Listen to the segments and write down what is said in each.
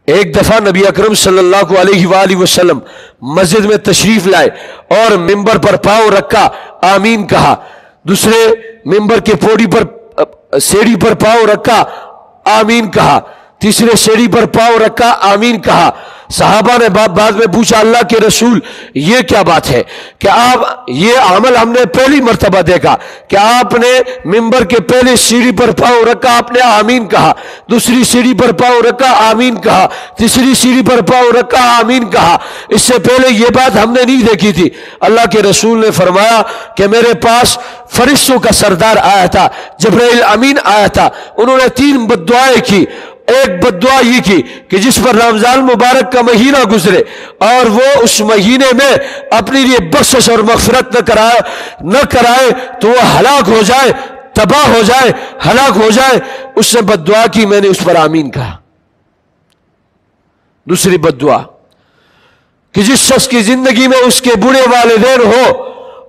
ایک دفعہ نبی اکرم صلی اللہ علیہ وآلہ وسلم مسجد میں تشریف لائے اور ممبر پر پاؤں رکھا، آمین کہا. دوسرے ممبر کے پوڑی پر سیڑھی پر پاؤں رکھا، آمین کہا. تیسرے سیڑھی پر پاؤں رکھا، آمین کہا. صحابہ نے بعد میں پوچھا اللہ کے رسول یہ کیا بات ہے کہ آپ یہ عمل ہم نے پہلی مرتبہ دیکھا کہ آپ نے ممبر کے پہلے سیڑھی پر پاؤں رکھا، آپ نے آمین کہا. دوسری سیڑھی پر پاؤں رکھا، آمین کہا. تیسری سیڑھی پر پاؤں رکھا، آمین کہا. اس سے پہلے یہ بات ہم نے نہیں دیکھی تھی. اللہ کے رسول نے فرمایا کہ میرے پاس فرشتوں کا سردار آیا تھا، جبرائیل امین آیا تھا. انہوں نے 3 بد دعائیں کی. ایک بد دعا یہ کی کہ جس پر رمضان مبارک کا مہینہ گزرے اور وہ اس مہینے میں اپنی لیے بخشش اور مغفرت نہ کرائے تو وہ ہلاک ہو جائے، تباہ ہو جائے، ہلاک ہو جائے. اس نے بد دعا کی، میں نے اس پر آمین کہا. دوسری بد دعا کہ جس شخص کی زندگی میں اس کے بوڑھے والدین ہو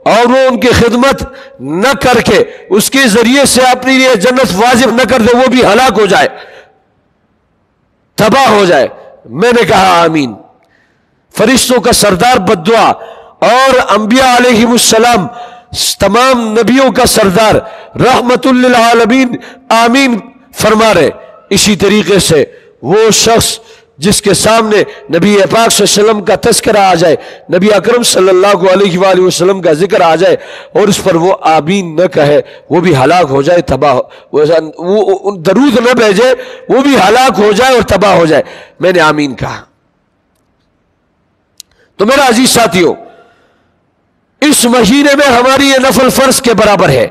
اور وہ ان کی خدمت نہ کر کے اس کے ذریعے سے اپنی لیے جنت واجب نہ کر دے، وہ بھی ہلاک ہو جائے، تباہ ہو جائے. میں نے کہا آمین. فرشتوں کا سردار بد دعا اور انبیاء علیہ السلام تمام نبیوں کا سردار رحمت للعالمین آمین فرما رہے. اسی طریقے سے وہ شخص جس کے سامنے نبی پاک صلی اللہ علیہ وسلم کا تذکرہ آ جائے، نبی اکرم صلی اللہ علیہ وآلہ وسلم کا ذکر آ جائے اور اس پر وہ آمین نہ کہے، وہ بھی ہلاک ہو جائے، تباہ وہ درود نہ بھیجے، وہ بھی ہلاک ہو جائے اور تباہ ہو جائے. میں نے آمین کہا. تو میرا عزیز ساتھیو، اس مہینے میں ہماری یہ نفل فرض کے برابر ہے.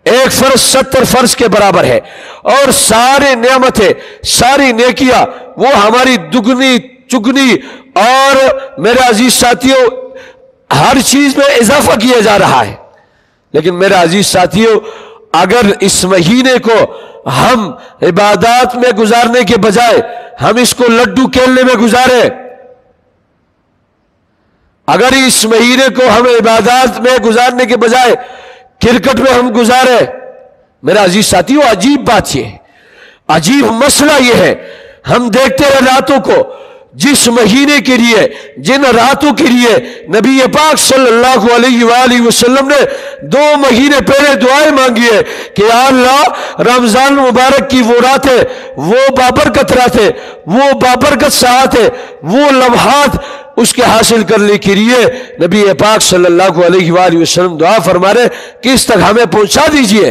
ایک فرض 70 فرض کے برابر ہے اور سارے نعمتیں، ساری نیکیاں وہ ہماری دگنی چگنی اور میرے عزیز ساتھیوں ہر چیز میں اضافہ کیا جا رہا ہے. لیکن میرے عزیز ساتھیوں اگر اس مہینے کو ہم عبادات میں گزارنے کے بجائے ہم اس کو لڈو کھیلنے میں گزارے، اگر اس مہینے کو ہم عبادات میں گزارنے کے بجائے کرکٹ میں ہم گزارے، میرا عزیز ساتھیوں عجیب بات یہ ہے، عجیب مسئلہ یہ ہے. ہم دیکھتے ہیں راتوں کو، جس مہینے کے لیے، جن راتوں کے لیے نبی پاک صلی اللہ علیہ وآلہ وسلم نے 2 مہینے پہلے دعائیں مانگی ہے کہ یا اللہ رمضان مبارک کی وہ راتیں، وہ بابرکت راتیں، وہ بابرکت ساعتیں، وہ لمحات اس کے حاصل کرنے کے لیے نبی پاک صلی اللہ علیہ وآلہ وسلم دعا فرما رہے کہ اس تک ہمیں پہنچا دیجئے.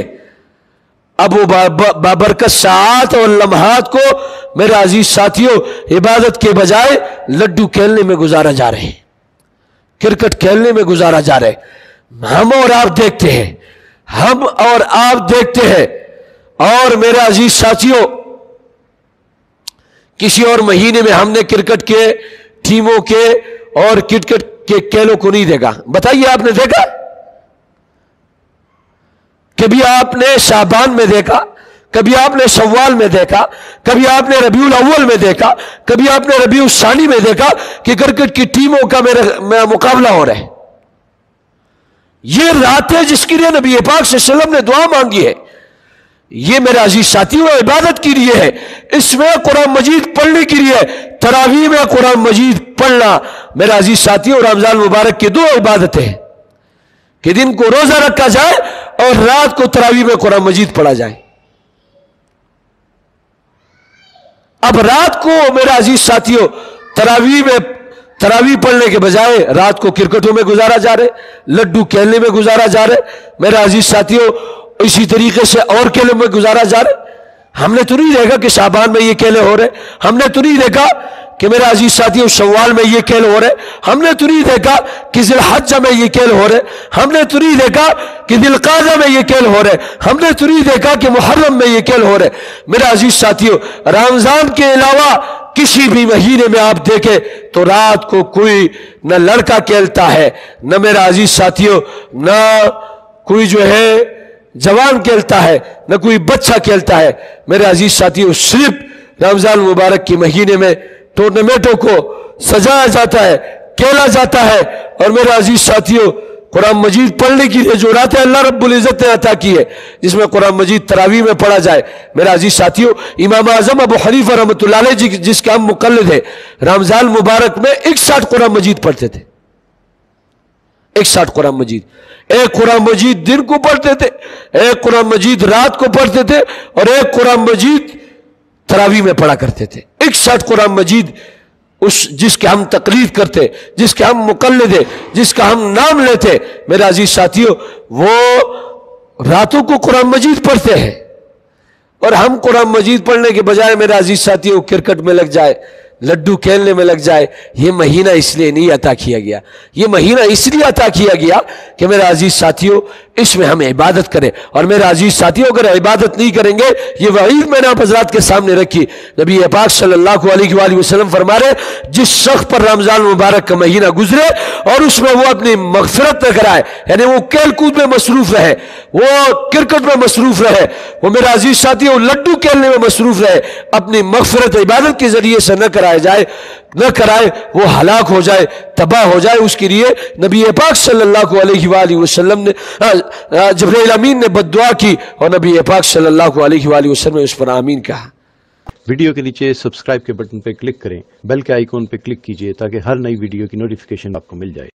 اب وہ بابرکت ساعات اور لمحات کو میرے عزیز ساتھیوں عبادت کے بجائے لڈو کھیلنے میں گزارا جا رہے ہیں، کرکٹ کھیلنے میں گزارا جا رہا ہے. ہم اور آپ دیکھتے ہیں، ہم اور آپ دیکھتے ہیں. اور میرے عزیز ساتھیوں کسی اور مہینے میں ہم نے کرکٹ کے ٹیموں کے اور کرکٹ کے کھیلوں کو نہیں دیکھا. بتائیے آپ نے دیکھا؟ کبھی آپ نے شعبان میں دیکھا، کبھی آپ نے شوال میں دیکھا، کبھی آپ نے ربیع الاول میں دیکھا، کبھی آپ نے ربیع الثانی میں دیکھا کہ کرکٹ کی ٹیموں کا میرا مقابلہ ہو رہا ہے. یہ رات ہے جس کے لیے نبی پاک صلی اللہ علیہ وسلم نے دعا مانگی ہے. یہ میرے عزیز ساتھیوں عبادت کے لیے ہے. اس میں قرآن مجید پڑھنے کے لیے، تراویح میں قرآن مجید پڑھنا میرے عزیز ساتھیوں رمضان مبارک کی 2 عبادتیں ہیں کہ دن کو روزہ رکھا جائے اور رات کو تراویح میں قرآن مجید پڑھا جائے. اب رات کو میرے عزیز ساتھیوں تراویح پڑھنے کے بجائے رات کو کرکٹوں میں گزارا جا رہے، لڈو کھیلنے میں گزارا جا رہے. میرے عزیز ساتھیوں اسی طریقے سے اور کھیلوں میں گزارا جا رہا ہے. ہم نے تو نہیں دیکھا کہ شعبان میں یہ کھیلے ہو رہے، ہم نے تو نہیں دیکھا کہ میرے عزیز ساتھیوں شوال میں یہ کھیل ہو رہے، ہم نے تو نہیں دیکھا کہ ذی الحجہ میں یہ کھیل ہو رہے، ہم نے تو نہیں دیکھا کہ ذی القعدہ میں یہ کھیل ہو رہے، ہم نے تو نہیں دیکھا کہ محرم میں یہ کھیل ہو رہے. میرے عزیز ساتھیوں رمضان کے علاوہ کسی بھی مہینے میں آپ دیکھیں تو رات کو کوئی نہ لڑکا کھیلتا ہے، نہ میرا عزیز ساتھیوں نہ کوئی جو ہے جوان کھیلتا ہے، نہ کوئی بچہ کھیلتا ہے. میرے عزیز ساتھیوں صرف رمضان مبارک کے مہینے میں ٹورنامنٹوں کو سجایا جاتا ہے، کھیلا جاتا ہے. اور میرے عزیز ساتھیوں قرآن مجید پڑھنے کی جو راتیں اللہ رب العزت نے عطا کی ہے، جس میں قرآن مجید تراویح میں پڑھا جائے، میرے عزیز ساتھیوں، امام اعظم ابو حنیفہ رحمۃ اللہ علیہ جس کا ہم مقلد ہیں، رمضان مبارک میں 61 قرآن مجید پڑھتے تھے، 61 قرآن مجید، ایک قرآن مجید دن کو پڑھتے تھے، ایک قرآن مجید رات کو پڑھتے تھے، اور ایک قرآن مجید تراویح میں پڑھا کرتے تھے۔ 61 قرآن مجید جس کے ہم تقلید کرتے، جس کے ہم مقلد ہیں، جس کا ہم نام لیتے، میرے عزیز ساتھیوں، وہ راتوں کو قرآن مجید پڑھتے ہیں، اور ہم قرآن مجید پڑھنے کے بجائے میرے عزیز ساتھیوں کرکٹ میں لگ جائے، لڈو کھیلنے میں لگ جائے۔ یہ مہینہ اس لیے نہیں عطا کیا گیا، یہ مہینہ اس لیے عطا کیا گیا کہ میرے عزیز ساتھیوں اس میں ہم عبادت کریں، اور میرے عزیز ساتھیوں اگر عبادت نہیں کریں گے، یہ وعید میں نے آپ حضرات کے سامنے رکھی۔ نبی پاک صلی اللہ علیہ وآلہ وسلم فرما رہے، جس شخص پر رمضان مبارک کا مہینہ گزرے اور اس میں وہ اپنی مغفرت نہ کرائے، یعنی وہ کھیل کود میں مصروف رہے، وہ کرکٹ میں مصروف رہے، وہ میرے عزیز ساتھیوں لڈو کھیلنے میں مصروف رہے، اپنی مغفرت عبادت کے ذریعے سے نہ کرائے، وہ ہلاک ہو جائے، تباہ ہو جائے۔ اس کے لیے نبی پاک صلی اللہ علیہ وآلہ وسلم نے، جبرائیل امین نے بد دعا کی، اور نبی پاک صلی اللہ علیہ وآلہ وسلم نے اس پر آمین کہا۔ ویڈیو کے نیچے سبسکرائب کے بٹن پہ کلک کریں، بیل کے آئیکن پہ کلک کیجئے تاکہ ہر نئی ویڈیو کی نوٹیفیکیشن آپ کو مل جائے۔